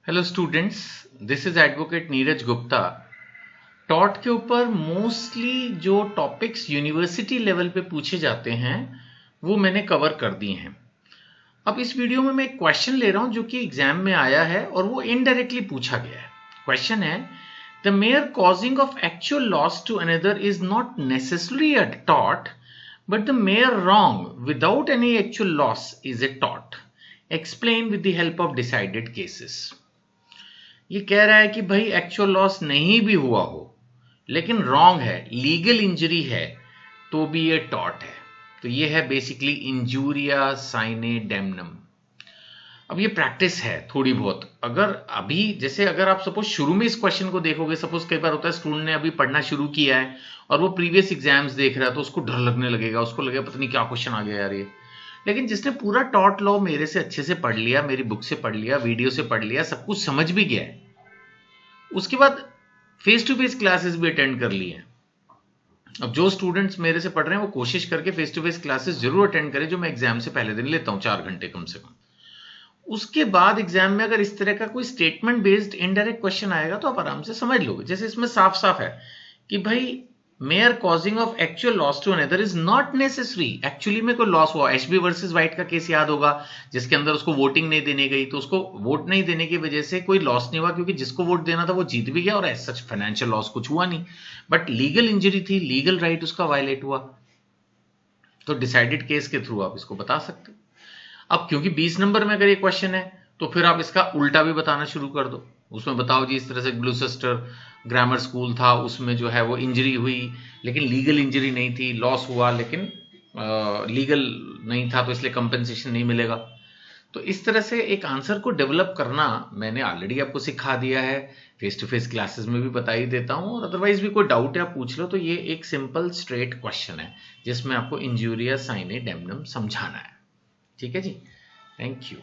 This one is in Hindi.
Hello students, this is advocate Neeraj Gupta. Taught के ऊपर मोस्टली जो टॉपिक्स यूनिवर्सिटी लेवल पे पूछे जाते हैं वो मैंने कवर कर दिए हैं। अब इस वीडियो में मैं एक क्वेश्चन ले रहा हूं जो कि एग्जाम में आया है और वो इनडायरेक्टली पूछा गया है। क्वेश्चन है, the mayor causing of actual loss to another is not necessary a taught but the mayor wrong without any actual loss is a taught. Explain with the help of decided cases. ये कह रहा है कि भाई एक्चुअल लॉस नहीं भी हुआ हो लेकिन रॉन्ग है, लीगल इंजरी है, तो भी ये टॉट है। तो ये है बेसिकली इंजूरिया साइने डेमनम। अब ये प्रैक्टिस है थोड़ी बहुत। अगर अभी जैसे अगर आप सपोज शुरू में इस क्वेश्चन को देखोगे, सपोज कई बार होता है स्टूडेंट ने अभी पढ़ना शुरू किया है और वो प्रीवियस एग्जाम्स देख रहा है तो उसको डर लगने लगेगा, उसको लगेगा पता नहीं क्या क्वेश्चन आ गया यार ये। लेकिन जिसने पूरा टॉट लॉ मेरे से अच्छे से पढ़ लिया, मेरी बुक से पढ़ लिया, वीडियो से पढ़ लिया, सब कुछ समझ भी गया है, उसके बाद फेस टू फेस क्लासेस भी अटेंड कर ली हैं। अब जो स्टूडेंट्स मेरे से पढ़ रहे हैं वो कोशिश करके फेस टू फेस क्लासेस जरूर अटेंड करें जो मैं एग्जाम से पहले दिन लेता हूं, 4 घंटे कम से कम। उसके बाद एग्जाम में अगर इस तरह का कोई स्टेटमेंट बेस्ड इनडायरेक्ट क्वेश्चन आएगा तो आप आराम से समझ लोगे। जैसे इसमें साफ साफ है कि भाई mere causing of actual loss to another is not necessary. Actually में कोई लॉस हुआ, एचबी वर्सेस वाइट का केस याद होगा जिसके अंदर उसको वोटिंग नहीं देनी गई, तो उसको वोट नहीं देने की वजह से कोई लॉस नहीं हुआ क्योंकि जिसको वोट देना था वो जीत भी गया और एज सच फाइनेंशियल लॉस कुछ हुआ नहीं, बट लीगल इंजरी थी, लीगल राइट उसका वायलेट हुआ। तो डिसाइडेड केस के थ्रू आप इसको बता सकते हो। अब क्योंकि 20 नंबर में अगर ये क्वेश्चन है तो फिर आप इसका उल्टा भी बताना शुरू कर दो। उसमें बताओ जी इस तरह से ग्लूसेस्टर ग्रामर स्कूल था, उसमें जो है वो इंजरी हुई लेकिन लीगल इंजरी नहीं थी, लॉस हुआ लेकिन लीगल नहीं था तो इसलिए कंपेंसेशन नहीं मिलेगा। तो इस तरह से एक आंसर को डेवलप करना मैंने ऑलरेडी आपको सिखा दिया है, फेस टू फेस क्लासेस में भी बता ही देता हूं। और अदरवाइज भी कोई डाउट है आप पूछ लो। तो ये एक सिंपल स्ट्रेट क्वेश्चन है जिसमें आपको इंजूरिया साइने डेमनम समझाना है। ठीक है जी, थैंक यू।